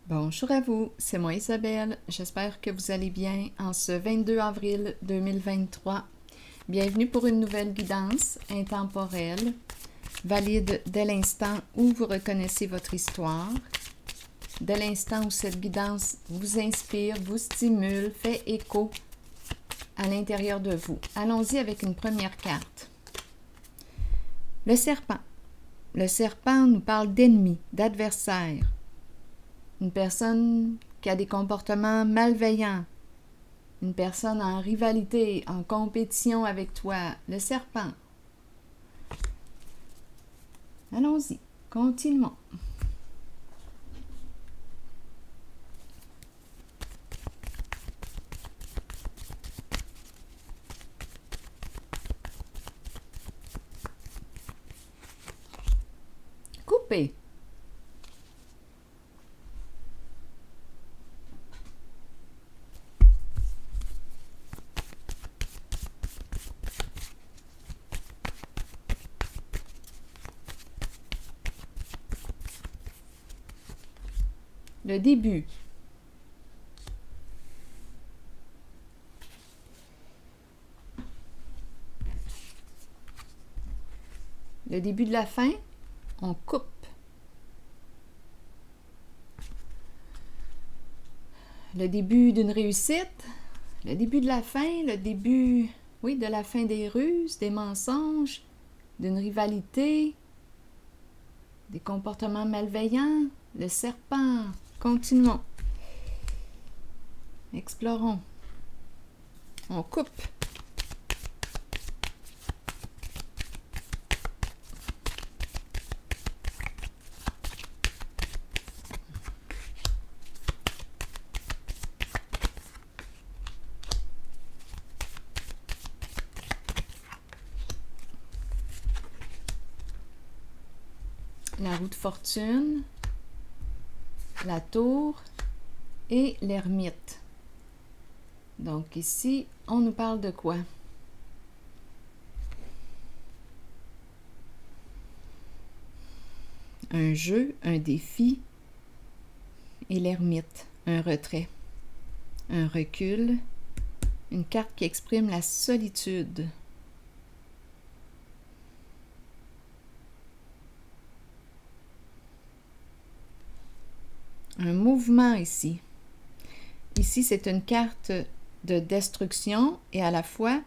Bonjour à vous, c'est moi Isabelle. J'espère que vous allez bien en ce 22 avril 2023. Bienvenue pour une nouvelle guidance intemporelle, valide dès l'instant où vous reconnaissez votre histoire, dès l'instant où cette guidance vous inspire, vous stimule, fait écho à l'intérieur de vous. Allons-y avec une première carte. Le serpent. Le serpent nous parle d'ennemis, d'adversaires. Une personne qui a des comportements malveillants, une personne en rivalité, en compétition avec toi, le serpent. Allons-y, continuons. Couper. Le début. Le début de la fin, on coupe. Le début d'une réussite, le début de la fin, le début, oui, de la fin des ruses, des mensonges, d'une rivalité, des comportements malveillants, le serpent. Continuons. Explorons. On coupe. La roue de fortune, la tour et l'ermite. Donc ici, on nous parle de quoi? Un jeu, un défi et l'ermite, un retrait, un recul, une carte qui exprime la solitude. Un mouvement ici. Ici, c'est une carte de destruction et à la fois,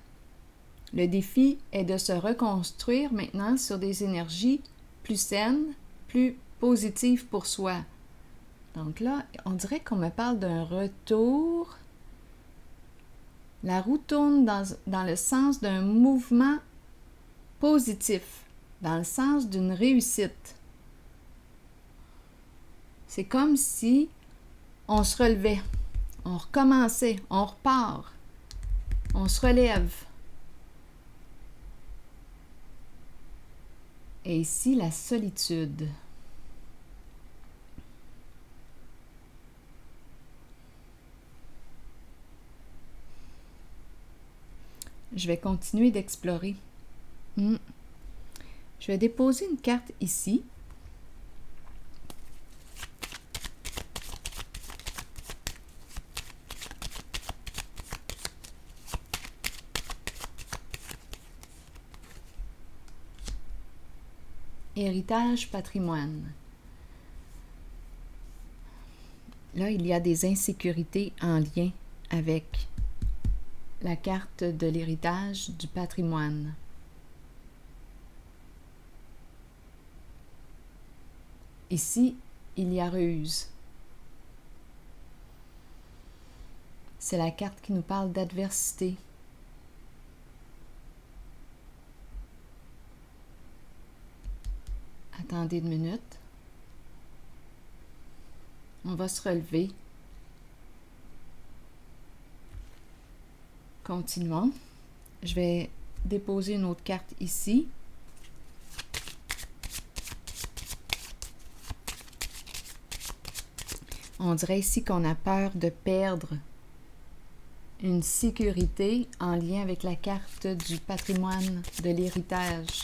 le défi est de se reconstruire maintenant sur des énergies plus saines, plus positives pour soi. Donc là, on dirait qu'on me parle d'un retour. La roue tourne dans le sens d'un mouvement positif, dans le sens d'une réussite. C'est comme si on se relevait, on recommençait, on repart, on se relève. Et ici, la solitude. Je vais continuer d'explorer. Je vais déposer une carte ici. Héritage, patrimoine. Là, il y a des insécurités en lien avec la carte de l'héritage du patrimoine. Ici, il y a ruse. C'est la carte qui nous parle d'adversité. Attendez une minute. On va se relever. Continuons. Je vais déposer une autre carte ici. On dirait ici qu'on a peur de perdre une sécurité en lien avec la carte du patrimoine, de l'héritage.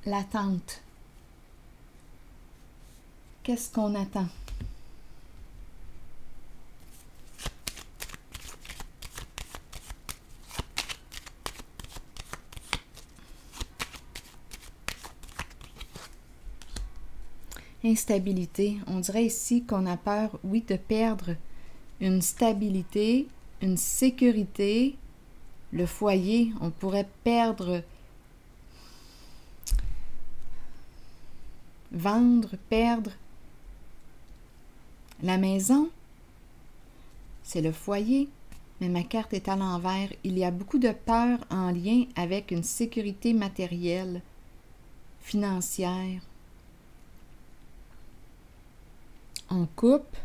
l'attente. Qu'est-ce qu'on attend? Instabilité. On dirait ici qu'on a peur, oui, de perdre une stabilité, une sécurité, le foyer. On pourrait perdre, vendre, perdre la maison. C'est le foyer, mais ma carte est à l'envers. Il y a beaucoup de peur en lien avec une sécurité matérielle, financière. On coupe.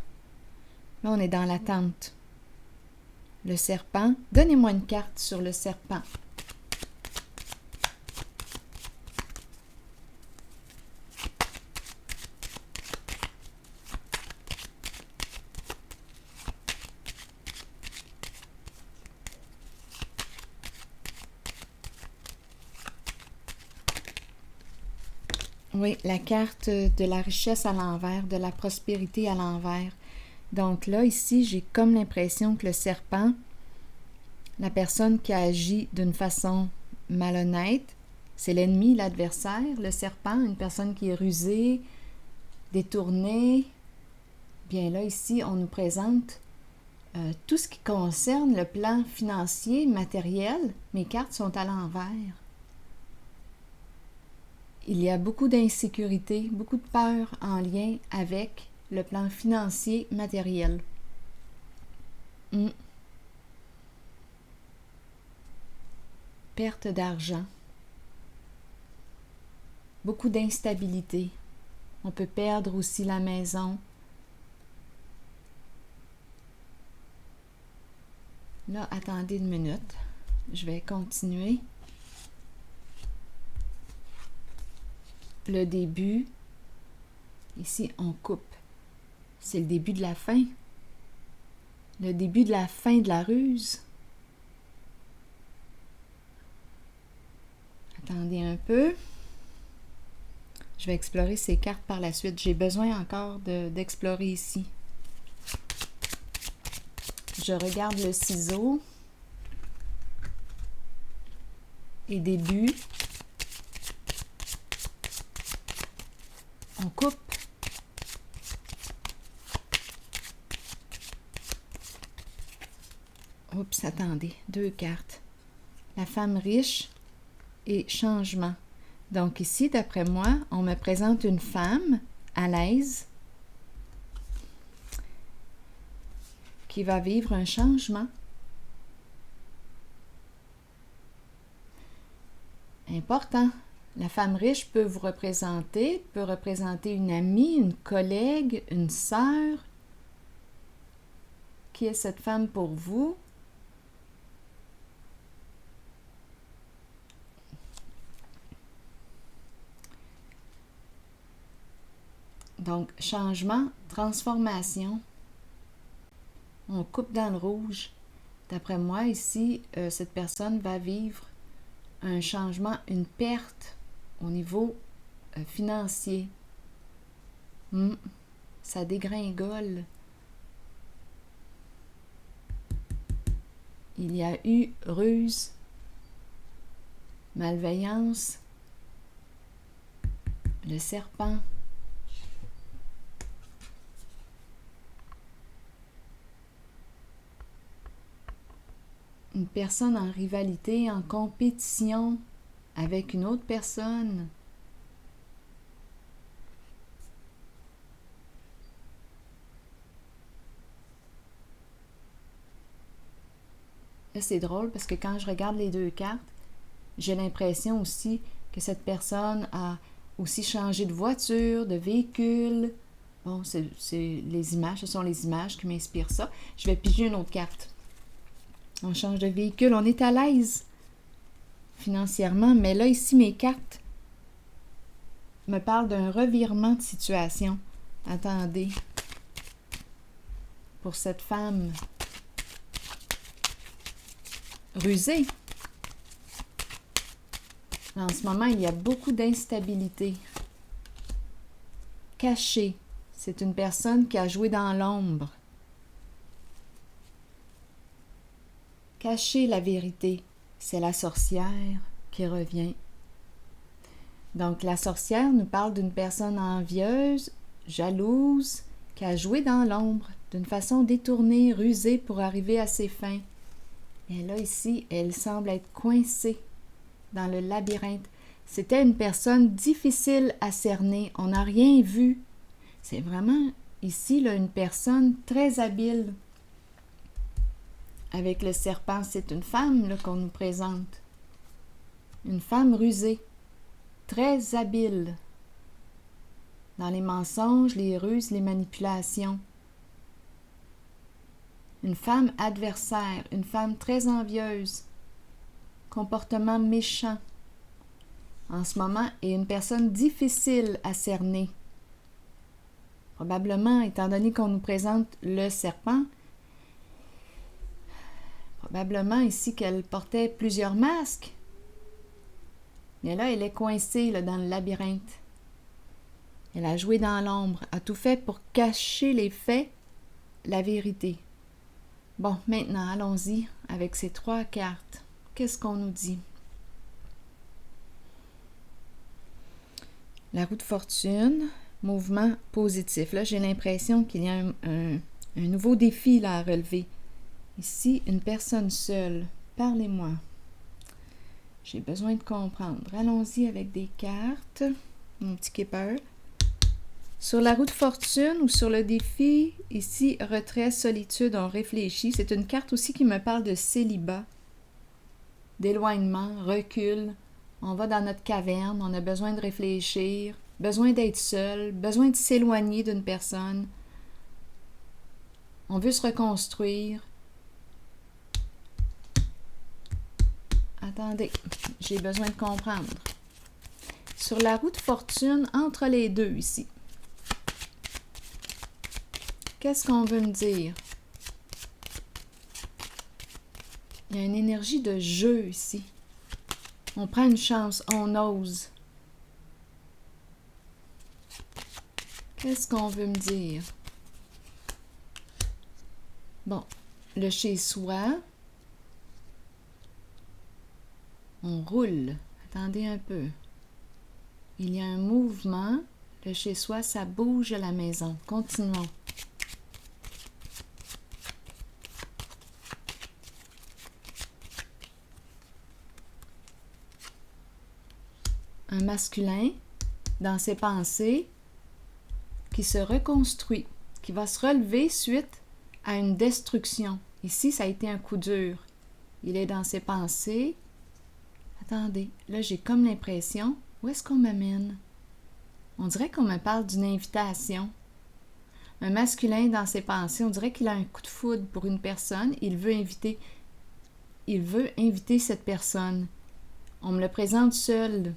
Là, on est dans l'attente. Le serpent. Donnez-moi une carte sur le serpent. Oui, la carte de la richesse à l'envers, de la prospérité à l'envers. Donc là, ici, j'ai comme l'impression que le serpent, la personne qui agit d'une façon malhonnête, c'est l'ennemi, l'adversaire. Le serpent, une personne qui est rusée, détournée. Bien là, ici, on nous présente tout ce qui concerne le plan financier, matériel. Mes cartes sont à l'envers. Il y a beaucoup d'insécurité, beaucoup de peur en lien avec le plan financier matériel. Perte d'argent. Beaucoup d'instabilité. On peut perdre aussi la maison. Là, attendez une minute. Je vais continuer. Le début. Ici, on coupe. C'est le début de la fin. Le début de la fin de la ruse. Attendez un peu. Je vais explorer ces cartes par la suite. J'ai besoin encore d'explorer ici. Je regarde le ciseau. Et début. On coupe. Oups, attendez. 2 cartes. La femme riche et changement. Donc ici, d'après moi, on me présente une femme à l'aise qui va vivre un changement. Important. La femme riche peut vous représenter, peut représenter une amie, une collègue, une sœur. Qui est cette femme pour vous? Donc, changement, transformation. On coupe dans le rouge. D'après moi, ici, cette personne va vivre un changement, une perte au niveau financier. Ça dégringole. Il y a eu ruse, malveillance, le serpent. Une personne en rivalité, en compétition avec une autre personne. Là, c'est drôle parce que quand je regarde les 2 cartes, j'ai l'impression aussi que cette personne a aussi changé de voiture, de véhicule. Bon, c'est les images, ce sont les images qui m'inspirent ça. Je vais piger une autre carte. On change de véhicule, on est à l'aise financièrement, mais là, ici, mes cartes me parlent d'un revirement de situation. Attendez. Pour cette femme rusée. En ce moment, il y a beaucoup d'instabilité. Caché, c'est une personne qui a joué dans l'ombre. Cacher la vérité, c'est la sorcière qui revient. Donc, la sorcière nous parle d'une personne envieuse, jalouse, qui a joué dans l'ombre, d'une façon détournée, rusée pour arriver à ses fins. Et là, ici, elle semble être coincée dans le labyrinthe. C'était une personne difficile à cerner. On n'a rien vu. C'est vraiment, ici, là, une personne très habile. Avec le serpent, c'est une femme là, qu'on nous présente. Une femme rusée, très habile dans les mensonges, les ruses, les manipulations. Une femme adversaire, une femme très envieuse, comportement méchant en ce moment, et une personne difficile à cerner. Probablement, étant donné qu'on nous présente le serpent, probablement ici qu'elle portait plusieurs masques. Mais là, elle est coincée là, dans le labyrinthe. Elle a joué dans l'ombre, a tout fait pour cacher les faits, la vérité. Bon, maintenant, allons-y avec ces 3 cartes. Qu'est-ce qu'on nous dit? La roue de fortune, mouvement positif. Là, j'ai l'impression qu'il y a un nouveau défi là, à relever. Ici, une personne seule. Parlez-moi. J'ai besoin de comprendre. Allons-y avec des cartes. Mon petit keeper. Sur la roue de fortune ou sur le défi, ici, retrait, solitude, on réfléchit. C'est une carte aussi qui me parle de célibat, d'éloignement, recul. On va dans notre caverne, on a besoin de réfléchir, besoin d'être seul, besoin de s'éloigner d'une personne. On veut se reconstruire. Attendez, j'ai besoin de comprendre. Sur la roue de fortune, entre les deux ici. Qu'est-ce qu'on veut me dire? Il y a une énergie de jeu ici. On prend une chance, on ose. Qu'est-ce qu'on veut me dire? Bon, le chez-soi. On roule. Attendez un peu. Il y a un mouvement. Le chez-soi, ça bouge à la maison. Continuons. Un masculin, dans ses pensées, qui se reconstruit, qui va se relever suite à une destruction. Ici, ça a été un coup dur. Il est dans ses pensées. Attendez, là, j'ai comme l'impression, où est-ce qu'on m'amène? On dirait qu'on me parle d'une invitation. Un masculin dans ses pensées, on dirait qu'il a un coup de foudre pour une personne. Il veut inviter cette personne. On me le présente seul.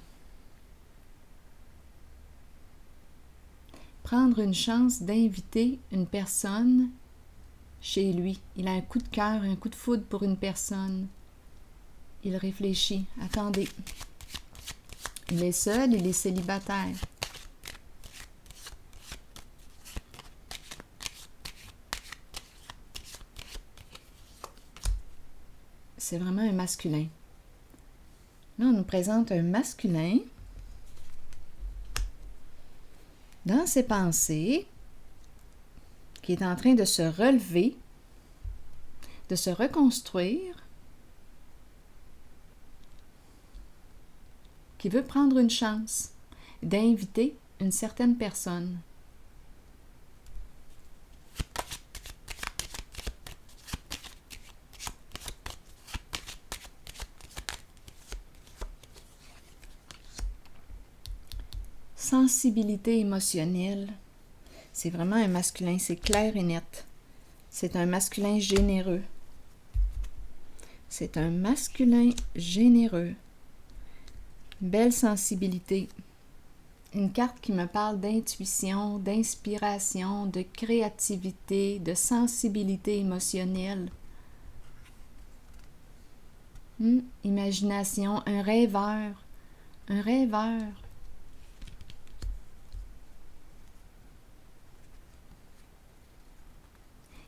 Prendre une chance d'inviter une personne chez lui. Il a un coup de cœur, un coup de foudre pour une personne. Il réfléchit. Attendez. Il est seul, il est célibataire. C'est vraiment un masculin. Là, on nous présente un masculin dans ses pensées, qui est en train de se relever, de se reconstruire, qui veut prendre une chance d'inviter une certaine personne. Sensibilité émotionnelle. C'est vraiment un masculin, c'est clair et net. C'est un masculin généreux. C'est un masculin généreux. Belle sensibilité. Une carte qui me parle d'intuition, d'inspiration, de créativité, de sensibilité émotionnelle. Imagination, un rêveur, un rêveur.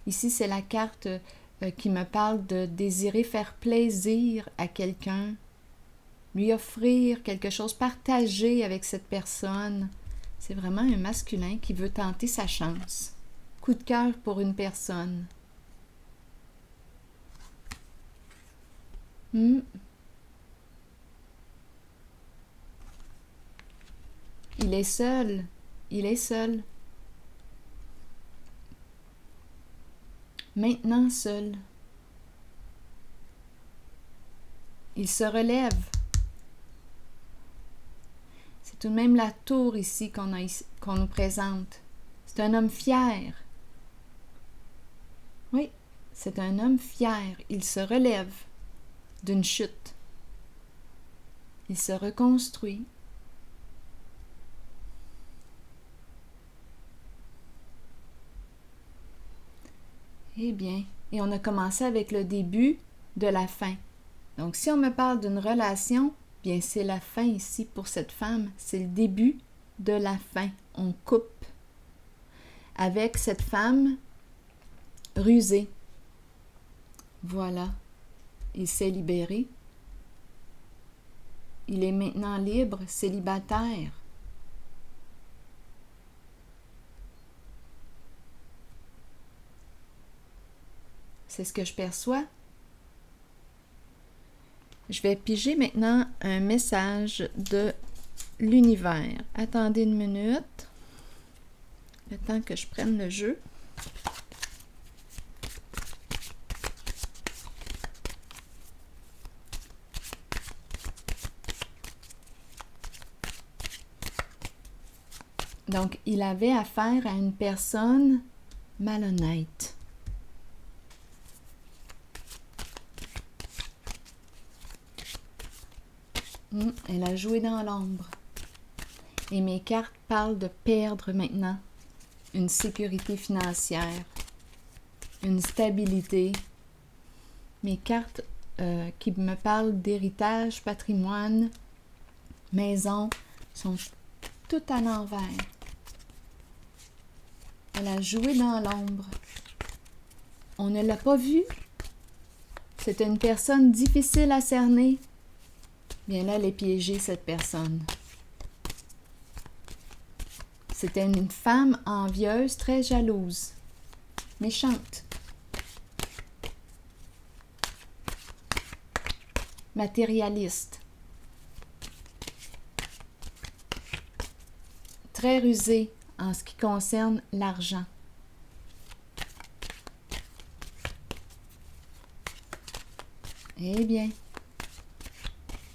Ici, c'est la carte qui me parle de désirer faire plaisir à quelqu'un, lui offrir quelque chose, partager avec cette personne. C'est vraiment un masculin qui veut tenter sa chance. Coup de cœur pour une personne. Il est seul. Il est seul. Maintenant seul. Il se relève. C'est tout de même la tour ici qu'on nous présente. C'est un homme fier. Oui, c'est un homme fier. Il se relève d'une chute. Il se reconstruit. Eh bien, et on a commencé avec le début de la fin. Donc, si on me parle d'une relation, bien, c'est la fin ici pour cette femme. C'est le début de la fin. On coupe avec cette femme rusée. Voilà. Il s'est libéré. Il est maintenant libre, célibataire. C'est ce que je perçois. Je vais piger maintenant un message de l'univers. Attendez une minute, le temps que je prenne le jeu. Donc, il avait affaire à une personne malhonnête. Elle a joué dans l'ombre. Et mes cartes parlent de perdre maintenant une sécurité financière, une stabilité. Mes cartes qui me parlent d'héritage, patrimoine, maison, sont toutes à l'envers. Elle a joué dans l'ombre. On ne l'a pas vue. C'était une personne difficile à cerner. Bien là, elle est piégée, cette personne. C'était une femme envieuse, très jalouse, méchante, matérialiste, très rusée en ce qui concerne l'argent. Eh bien,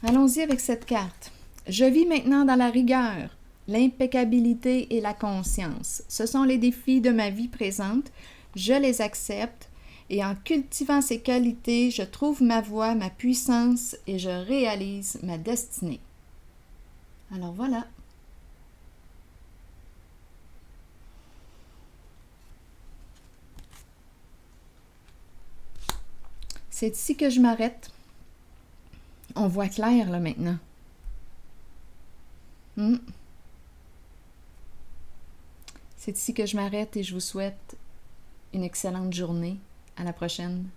allons-y avec cette carte. Je vis maintenant dans la rigueur, l'impeccabilité et la conscience. Ce sont les défis de ma vie présente. Je les accepte et en cultivant ces qualités, je trouve ma voie, ma puissance et je réalise ma destinée. Alors voilà. C'est ici que je m'arrête. On voit clair là maintenant. C'est ici que je m'arrête et je vous souhaite une excellente journée. À la prochaine.